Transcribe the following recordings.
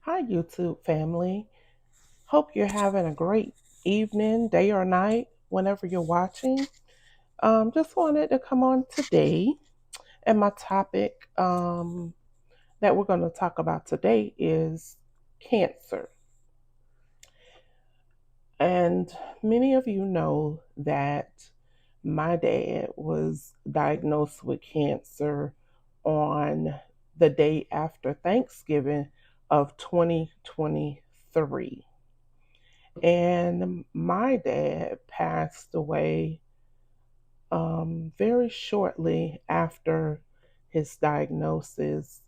Hi, YouTube family. Hope you're having a great evening, day, or night whenever you're watching. Just wanted to come on today, and my topic that we're going to talk about today is cancer. And many of you know that my dad was diagnosed with cancer on the day after Thanksgiving of 2023. And my dad passed away very shortly after his diagnosis.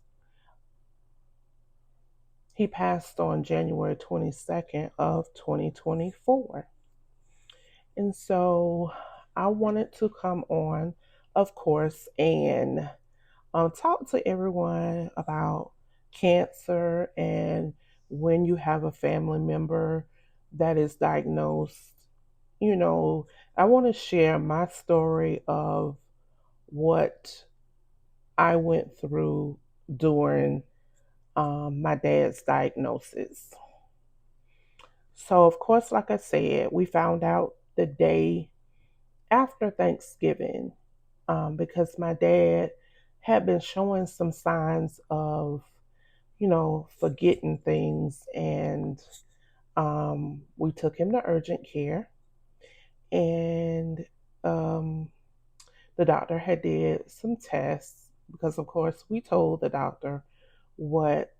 He passed on January 22nd of 2024. And so I wanted to come on, of course, and talk to everyone about cancer and when you have a family member that is diagnosed. You know, I want to share my story of what I went through during my dad's diagnosis. So, of course, like I said, we found out the day after Thanksgiving because my dad had been showing some signs of, forgetting things. And we took him to urgent care. And um, the doctor had did some tests because, of course, we told the doctor what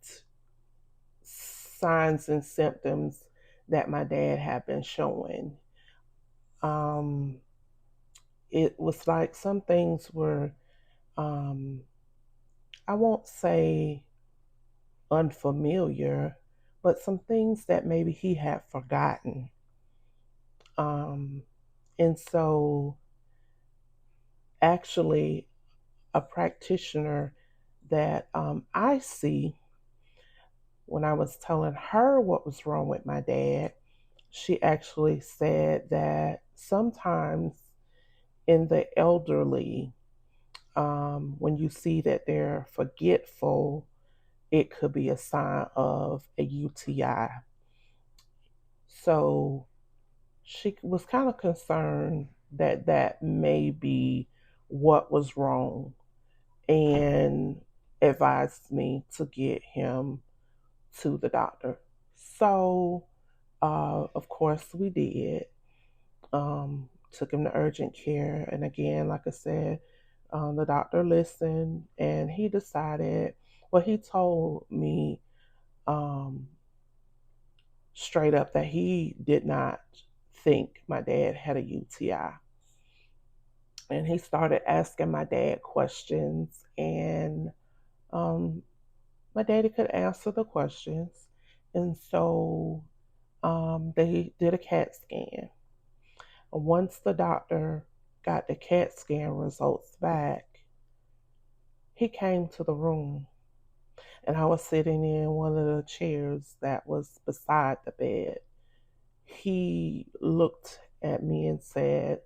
signs and symptoms that my dad had been showing. Um, it was like some things were, um, I won't say unfamiliar, but some things that maybe he had forgotten. Um, and so, actually, a practitioner that I see, when I was telling her what was wrong with my dad, she actually said that sometimes in the elderly, when you see that they're forgetful, it could be a sign of a UTI. So she was kind of concerned that that may be what was wrong and advised me to get him to the doctor. So, of course, we did. Took him to urgent care. And again, like I said, the doctor listened and he decided, well, he told me um, straight up that he did not think my dad had a UTI. And he started asking my dad questions, and um, my daddy could answer the questions. And so they did a CAT scan. Once the doctor got the CAT scan results back, he came to the room, and I was sitting in one of the chairs that was beside the bed. He looked at me and said,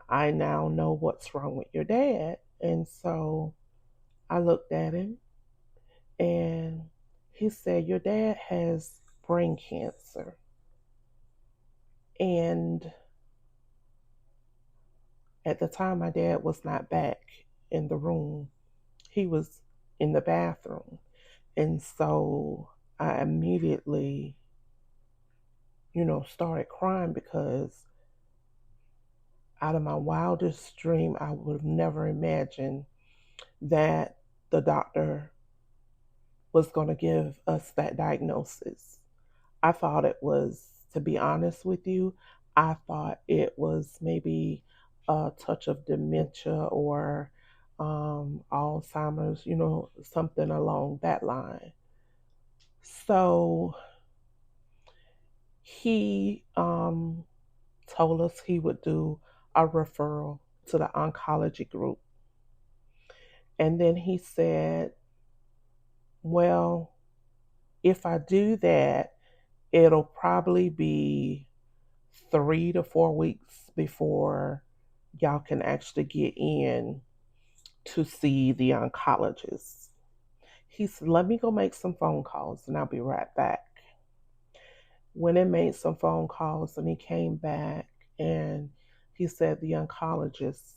I now know what's wrong with your dad. And so I looked at him and he said, your dad has brain cancer. And at the time, my dad was not back in the room, he was in the bathroom. And so I immediately, started crying because out of my wildest dream, I would have never imagined that the doctor was going to give us that diagnosis. I thought it was, to be honest with you, I thought it was maybe a touch of dementia or Alzheimer's, something along that line. So he told us he would do a referral to the oncology group. And then he said, well, if I do that, it'll probably be 3 to 4 weeks before y'all can actually get in to see the oncologist. He said, let me go make some phone calls and I'll be right back. Went and made some phone calls and he came back and he said the oncologist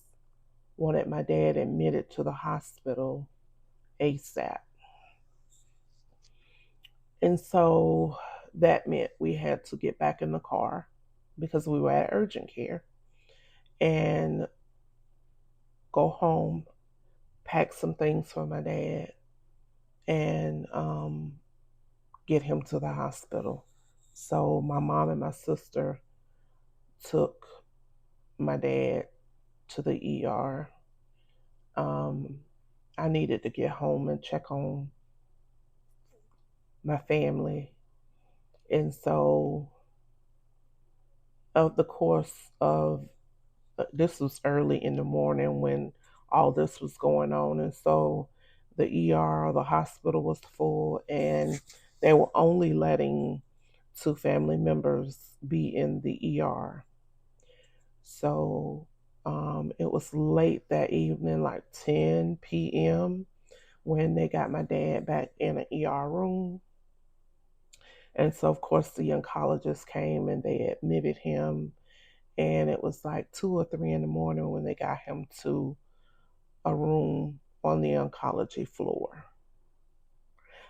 wanted my dad admitted to the hospital ASAP. And so that meant we had to get back in the car because we were at urgent care and go home, pack some things for my dad, and get him to the hospital. So my mom and my sister took my dad to the ER. Um, I needed to get home and check on my family. And so, of the course of this was early in the morning when all this was going on. And so the ER, the hospital was full, and they were only letting two family members be in the ER. So it was late that evening, like 10 p.m., when they got my dad back in an ER room. And so, of course, the oncologist came and they admitted him. And it was like 2 or 3 in the morning when they got him to a room on the oncology floor.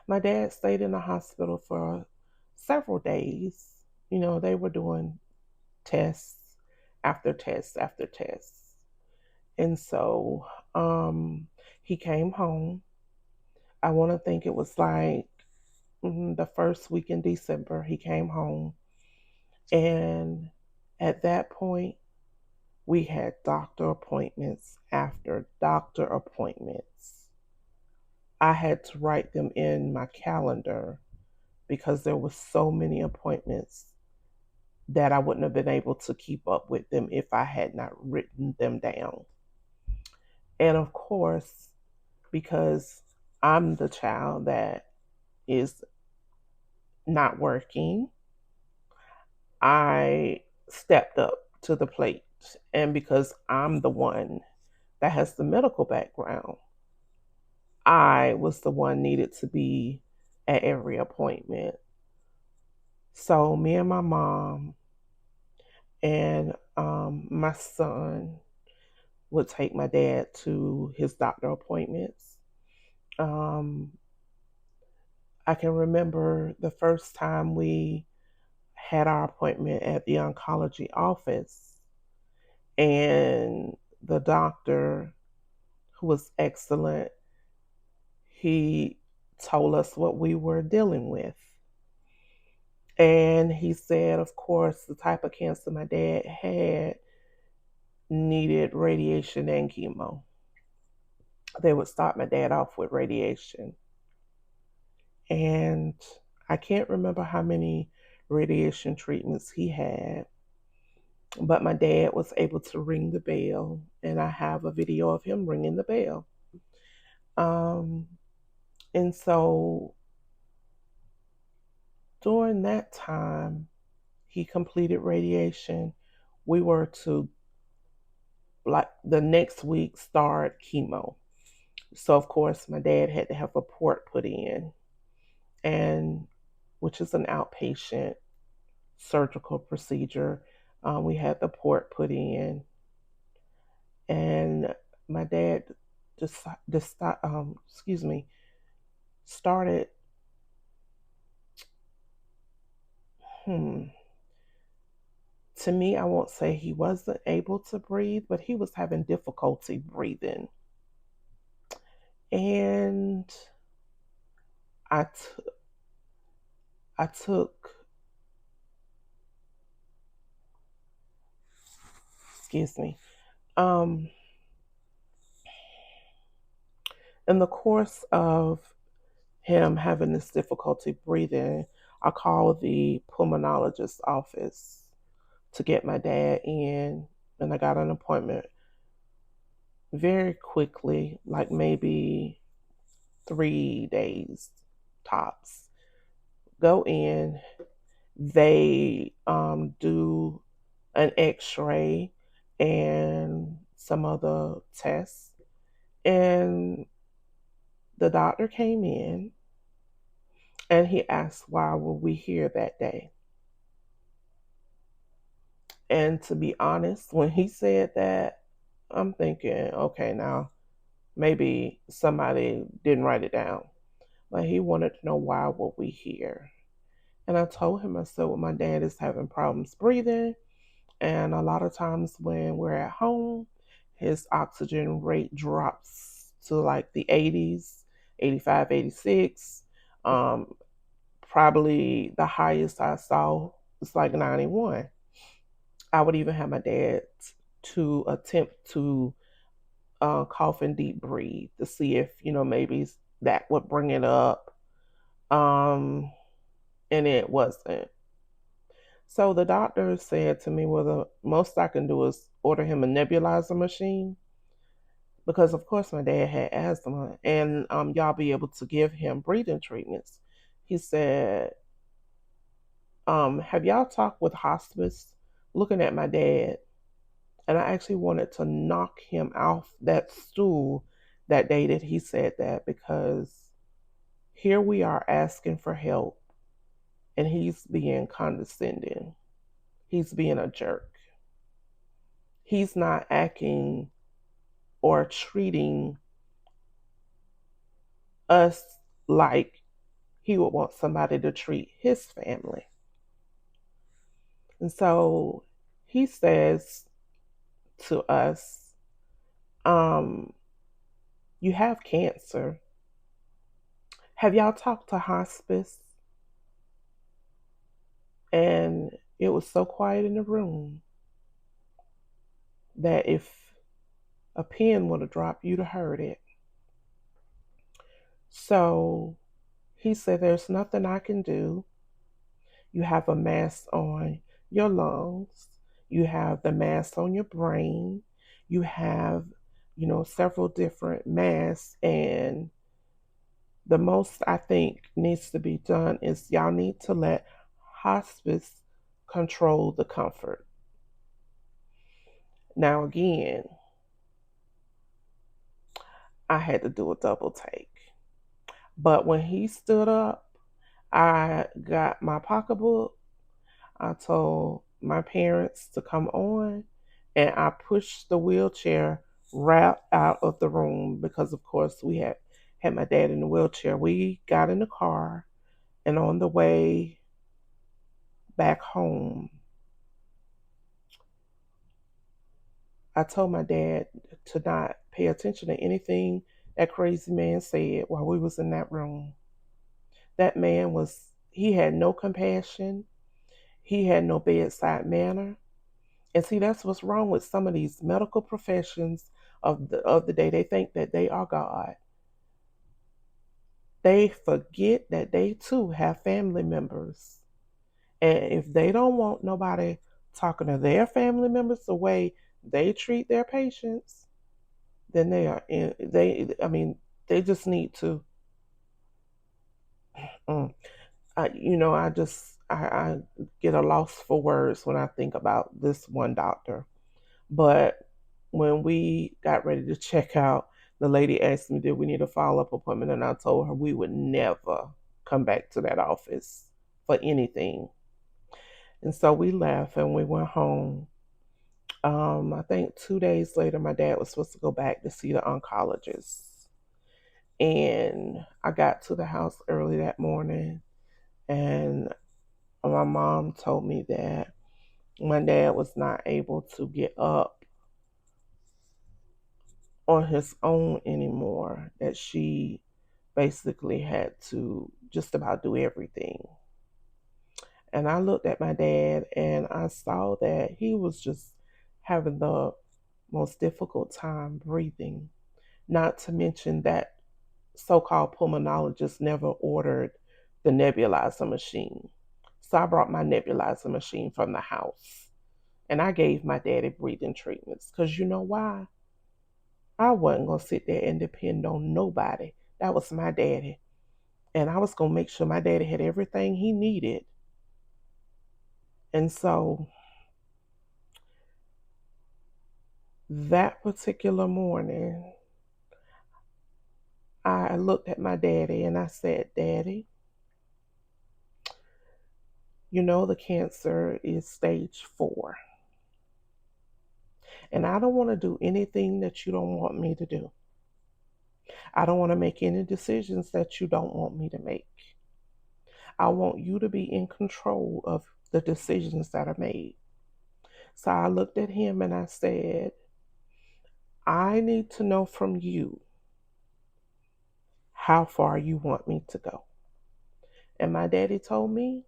My dad stayed in the hospital for several days. You know, they were doing tests after tests after tests. And so he came home. I want to think it was like the first week in December, he came home. And at that point, we had doctor appointments after doctor appointments. I had to write them in my calendar because there were so many appointments that I wouldn't have been able to keep up with them if I had not written them down. And of course, because I'm the child that is not working, I stepped up to the plate. And because I'm the one that has the medical background, I was the one needed to be at every appointment. So me and my mom and my son would take my dad to his doctor appointments. Um, I can remember the first time we had our appointment at the oncology office, and the doctor, who was excellent, he told us what we were dealing with. And he said, of course, the type of cancer my dad had needed radiation and chemo. They would start my dad off with radiation. And I can't remember how many radiation treatments he had, but my dad was able to ring the bell, and I have a video of him ringing the bell. Um, and so during that time, he completed radiation. We were to, like, the next week start chemo. So of course my dad had to have a port put in, and which is an outpatient surgical procedure. We had the port put in, and my dad just started. Hmm. To me, I won't say he wasn't able to breathe, but he was having difficulty breathing. And I, t- I took, excuse me, um, in the course of him having this difficulty breathing, I called the pulmonologist's office to get my dad in, and I got an appointment very quickly, like maybe 3 days tops. Go in, they do an x-ray and some other tests, and The doctor came in and he asked why were we here that day. And to be honest, when he said that, I'm thinking, okay, now maybe somebody didn't write it down. But he wanted to know why were we here. And I told him, I said, well, my dad is having problems breathing. And a lot of times when we're at home, his oxygen rate drops to like the 80s, 85, 86. Um, Probably the highest I saw was like 91. I would even have my dad to attempt to cough and deep breathe to see if, maybe that would bring it up. Um, and it wasn't. So the doctor said to me, well, the most I can do is order him a nebulizer machine because, of course, my dad had asthma and y'all be able to give him breathing treatments. He said, have y'all talked with hospice? Looking at my dad, and I actually wanted to knock him off that stool that day that he said that because here we are asking for help and he's being condescending. He's being a jerk. He's not acting or treating us like he would want somebody to treat his family. And so he says to us, um, you have cancer. Have y'all talked to hospice? And it was so quiet in the room that if a pin would have dropped, you'd have heard it. So he said, there's nothing I can do. You have a mask on your lungs, you have the mask on your brain, you have, several different masks. And the most I think needs to be done is y'all need to let hospice control the comfort. Now, again, I had to do a double take. But when he stood up, I got my pocketbook. I told my parents to come on, and I pushed the wheelchair right out of the room because, of course, we had my dad in the wheelchair. We got in the car, and on the way back home, I told my dad to not pay attention to anything that crazy man said while we was in that room. That man he had no compassion. He had no bedside manner. And see, that's what's wrong with some of these medical professions of the day. They think that they are God. They forget that they too have family members. And if they don't want nobody talking to their family members the way they treat their patients, then they just need to. Mm, I get a loss for words when I think about this one doctor. But when we got ready to check out, the lady asked me, did we need a follow up appointment? And I told her we would never come back to that office for anything. And so we left and we went home. I think 2 days later, my dad was supposed to go back to see the oncologist. And I got to the house early that morning, and my mom told me that my dad was not able to get up on his own anymore, that she basically had to just about do everything. And I looked at my dad and I saw that he was just having the most difficult time breathing, not to mention that so called pulmonologist never ordered the nebulizer machine. So I brought my nebulizer machine from the house and I gave my daddy breathing treatments because you know why? I wasn't going to sit there and depend on nobody. That was my daddy. And I was going to make sure my daddy had everything he needed. And so that particular morning, I looked at my daddy and I said, Daddy, you know the cancer is stage 4. And I don't want to do anything that you don't want me to do. I don't want to make any decisions that you don't want me to make. I want you to be in control of the decisions that are made. So I looked at him and I said, I need to know from you how far you want me to go. And my daddy told me,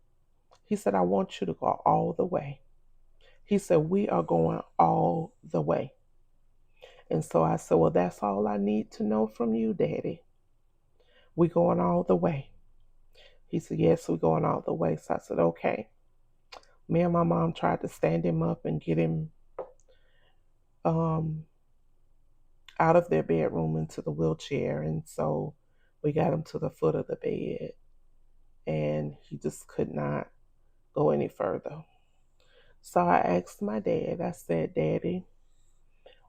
he said, I want you to go all the way. He said, we are going all the way. And so I said, well, that's all I need to know from you, Daddy. We going all the way. He said, yes, we're going all the way. So I said, okay. Me and my mom tried to stand him up and get him um, out of their bedroom into the wheelchair. And so we got him to the foot of the bed, and he just could not go any further. So I asked my dad, I said, Daddy,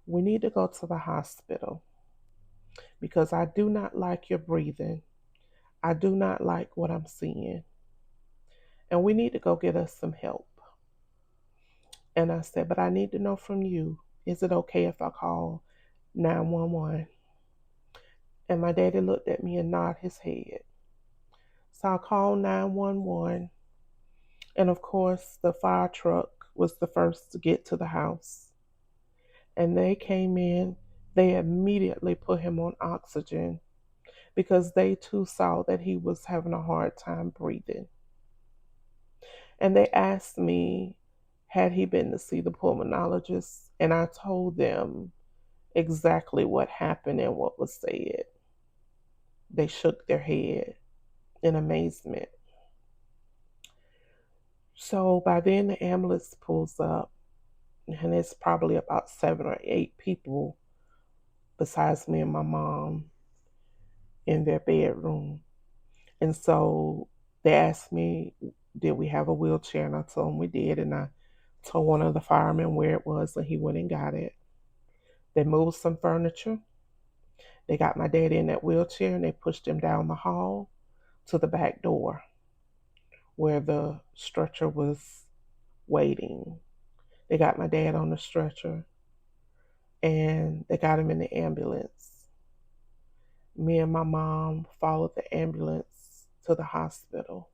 we need to go to the hospital because I do not like your breathing. I do not like what I'm seeing. And we need to go get us some help. And I said, but I need to know from you, is it okay if I call 911? And my daddy looked at me and nodded his head. So I called 911. And of course, the fire truck was the first to get to the house. And they came in, they immediately put him on oxygen because they too saw that he was having a hard time breathing. And they asked me, had he been to see the pulmonologist? And I told them exactly what happened and what was said. They shook their head in amazement. So by then the ambulance pulls up, and it's probably about 7 or 8 people besides me and my mom in their bedroom. And so they asked me, did we have a wheelchair? And I told them we did. And I told one of the firemen where it was, and he went and got it. They moved some furniture. They got my daddy in that wheelchair and they pushed him down the hall to the back door where the stretcher was waiting. They got my dad on the stretcher and they got him in the ambulance. Me and my mom followed the ambulance to the hospital.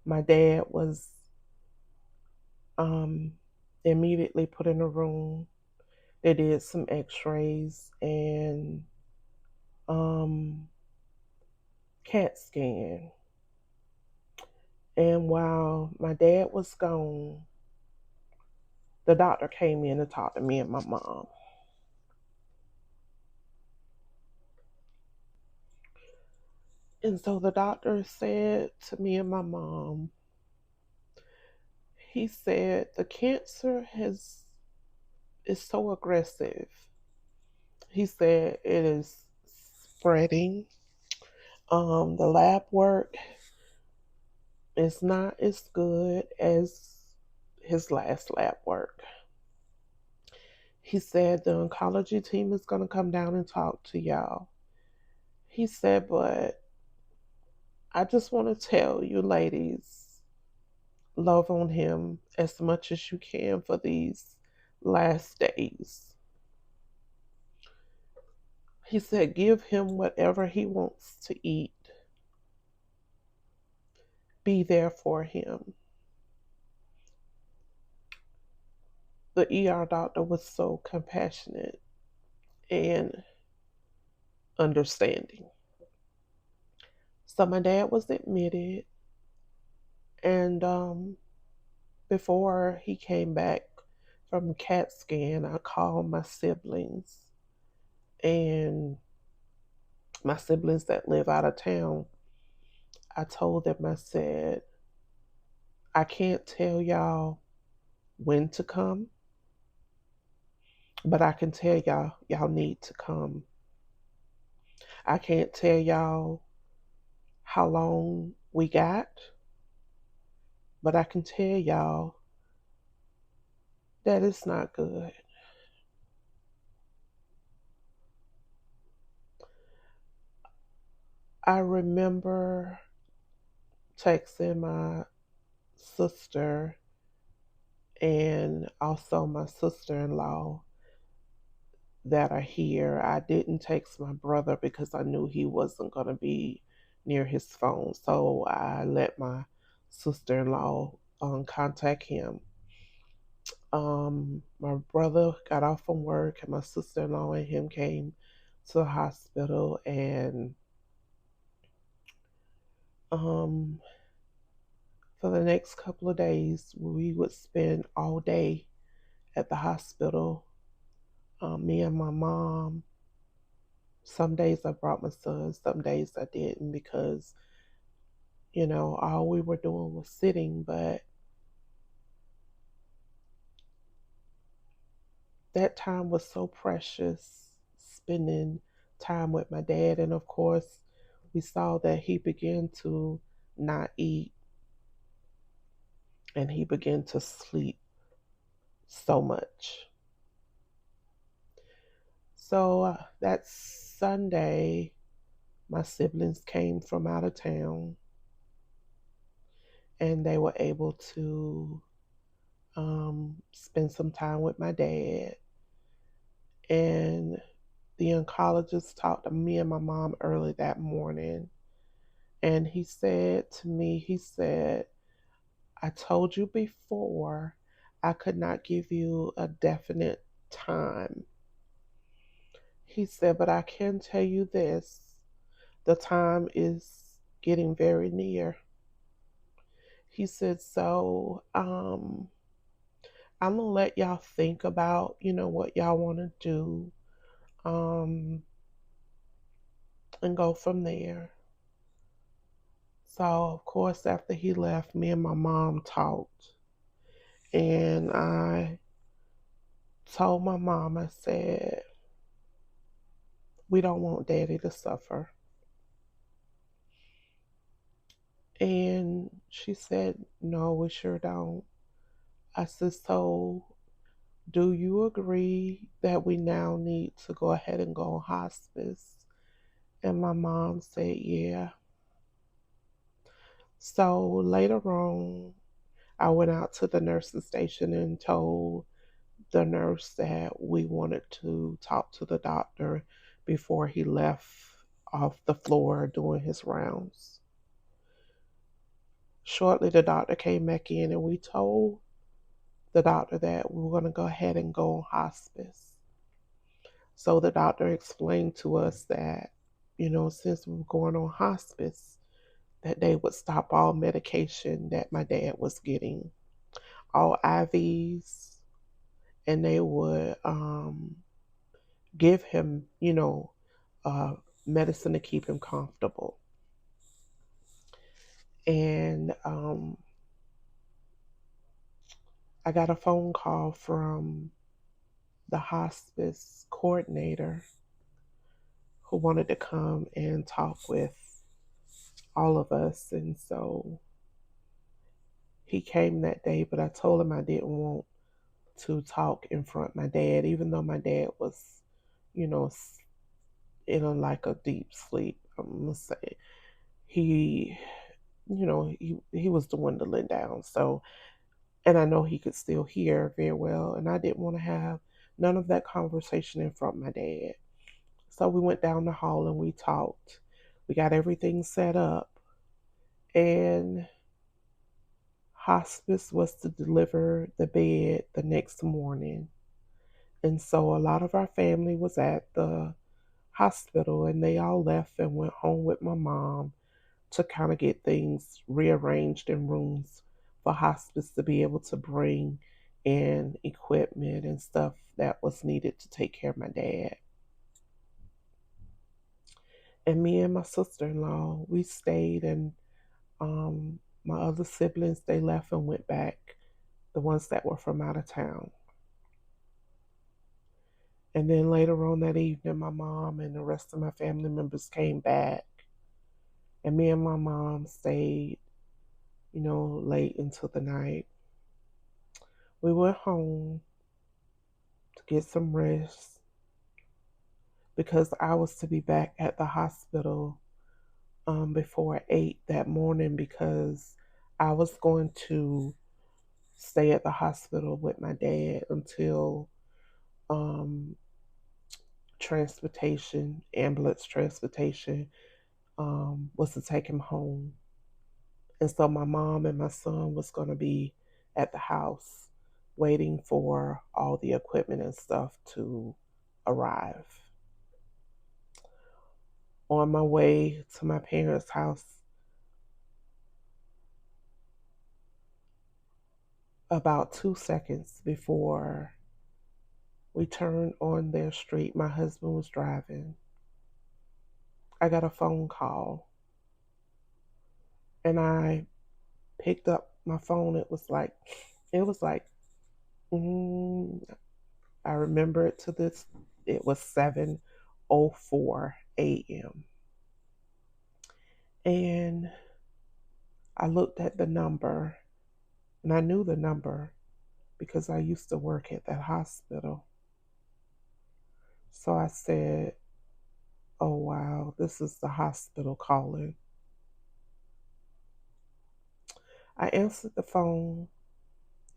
My dad was immediately put in a room. They did some x-rays and CAT scan. And while my dad was gone, the doctor came in to talk to me and my mom. And so the doctor said to me and my mom, he said the cancer is so aggressive. He said it is spreading. The lab work is not as good as his last lab work. He said the oncology team is going to come down and talk to y'all. He said, but I just want to tell you ladies, love on him as much as you can for these last days. He said, give him whatever he wants to eat. Be there for him. The ER doctor was so compassionate and understanding. So my dad was admitted, and before he came back from CAT scan, I called my siblings, and my siblings that live out of town, I told them, I said, I can't tell y'all when to come, but I can tell y'all need to come. I can't tell y'all how long we got, but I can tell y'all that it's not good. I remember texting my sister and also my sister in law that are here. I didn't text my brother because I knew he wasn't going to be near his phone. So I let my sister in law contact him. My brother got off from work, and my sister in law and him came to the hospital. And um, for the next couple of days, we would spend all day at the hospital. Me and my mom. Some days I brought my son, some days I didn't because, all we were doing was sitting. But that time was so precious, spending time with my dad. And of course, we saw that he began to not eat and he began to sleep so much. So that Sunday, my siblings came from out of town and they were able to spend some time with my dad. And the oncologist talked to me and my mom early that morning. And he said to me, he said, I told you before I could not give you a definite time. He said, but I can tell you this, the time is getting very near. He said, so I'm gonna let y'all think about, what y'all want to do, um, and go from there. So, of course, after he left, me and my mom talked. And I told my mom, I said, we don't want daddy to suffer. And she said, no, we sure don't. I said, so do you agree that we now need to go ahead and go on hospice? And my mom said, yeah. So later on, I went out to the nursing station and told the nurse that we wanted to talk to the doctor before he left off the floor doing his rounds. Shortly, the doctor came back in and we told the doctor that we were going to go ahead and go on hospice. So the doctor explained to us that, since we were going on hospice, that they would stop all medication that my dad was getting, all IVs, and they would give him, uh, medicine to keep him comfortable. And I got a phone call from the hospice coordinator who wanted to come and talk with all of us. And so he came that day, but I told him I didn't want to talk in front of my dad, even though my dad was, you know, in like a deep sleep. I'm gonna say he, he was dwindling down. So, and I know he could still hear very well, and I didn't want to have none of that conversation in front of my dad. So we went down the hall and we talked. We got everything set up, and hospice was to deliver the bed the next morning. And so a lot of our family was at the hospital and they all left and went home with my mom to kind of get things rearranged in rooms for hospice to be able to bring in equipment and stuff that was needed to take care of my dad. And me and my sister in law, we stayed, and my other siblings, they left and went back, the ones that were from out of town. And then later on that evening, my mom and the rest of my family members came back. And me and my mom stayed, late into the night. We went home to get some rest because I was to be back at the hospital before 8 that morning because I was going to stay at the hospital with my dad until um, ambulance transportation, was to take him home. And so my mom and my son was going to be at the house waiting for all the equipment and stuff to arrive. On my way to my parents' house, about 2 seconds before we turned on their street, my husband was driving. I got a phone call and I picked up my phone. It was like, mm, I remember it to this. It was 7:04 a.m. And I looked at the number and I knew the number because I used to work at that hospital. So I said, oh wow, this is the hospital calling. I answered the phone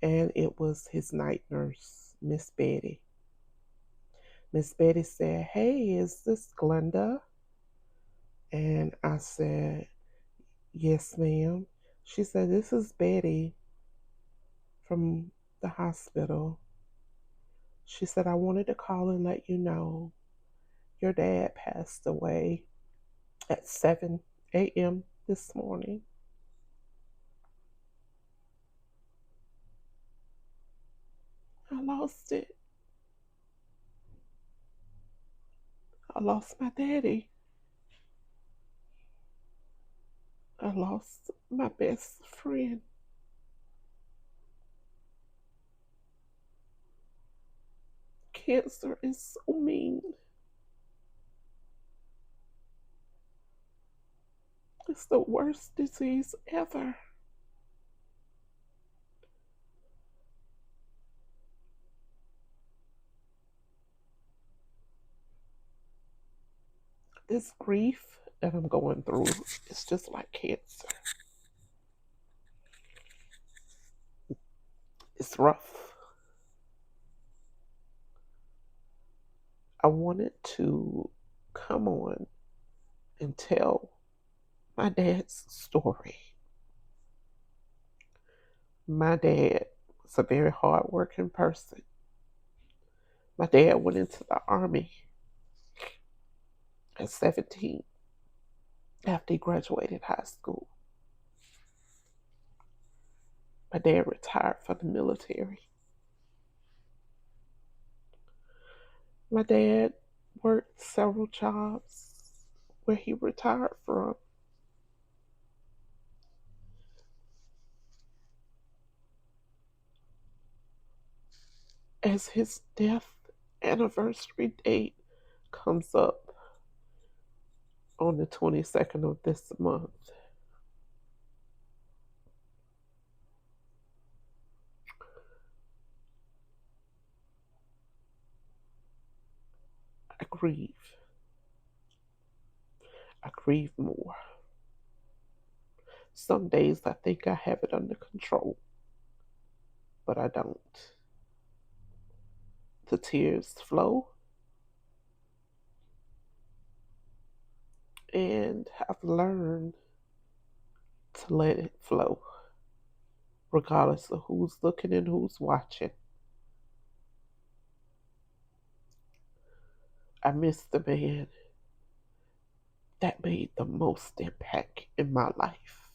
and it was his night nurse, Miss Betty. Miss Betty said, hey, is this Glenda? And I said, yes, ma'am. She said, this is Betty from the hospital. She said, I wanted to call and let you know your dad passed away at 7 a.m. this morning. I lost it. I lost my daddy. I lost my best friend. Cancer is so mean. It's the worst disease ever. This grief that I'm going through is just like cancer. It's rough. I wanted to come on and tell my dad's story. My dad was a very hardworking person. My dad went into the army at 17 after he graduated high school. My dad retired from the military. My dad worked several jobs where he retired from. As his death anniversary date comes up on the 22nd of this month, I grieve. I grieve more. Some days I think I have it under control, but I don't. The tears flow, and I've learned to let it flow, regardless of who's looking and who's watching. I miss the man that made the most impact in my life.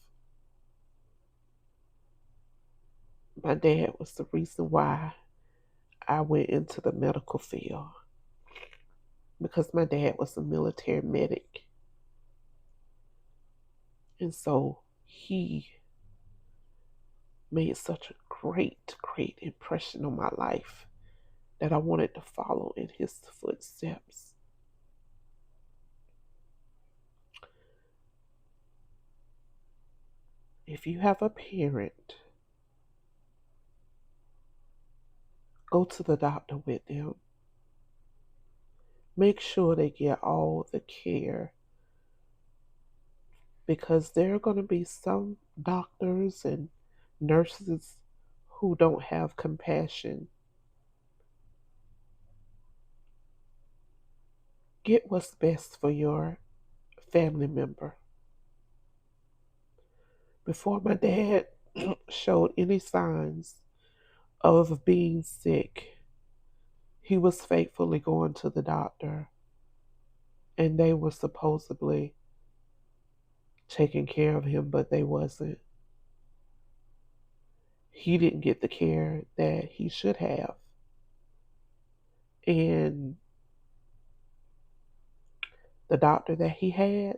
My dad was the reason why I went into the medical field because my dad was a military medic. And so he made such a great, great impression on my life that I wanted to follow in his footsteps. If you have a parent, go to the doctor with them. Make sure they get all the care because there are going to be some doctors and nurses who don't have compassion. Get what's best for your family member. Before my dad showed any signs of being sick, he was faithfully going to the doctor, and they were supposedly taking care of him, but they wasn't. He didn't get the care that he should have. And the doctor that he had,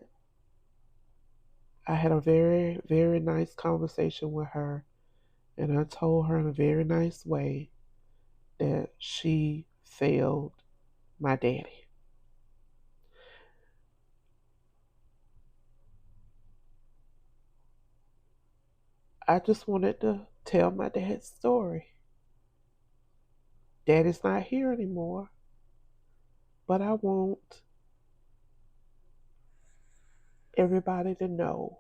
I had a very, very nice conversation with her, and I told her in a very nice way that she failed my daddy. I just wanted to tell my dad's story. Daddy's not here anymore, but I want everybody to know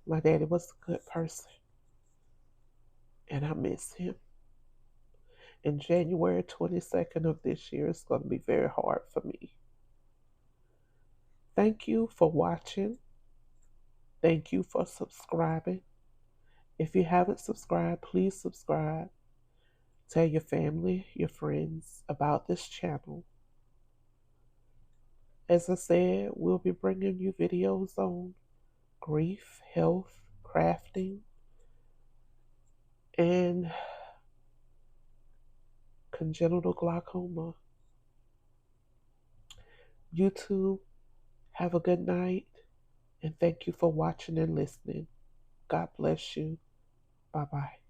my daddy was a good person, and I miss him. And January 22nd of this year is going to be very hard for me. Thank you for watching. Thank you for subscribing. If you haven't subscribed, please subscribe. Tell your family, your friends about this channel. As I said, we'll be bringing you videos on grief, health, crafting, and congenital glaucoma. YouTube, have a good night, and thank you for watching and listening. God bless you. Bye bye.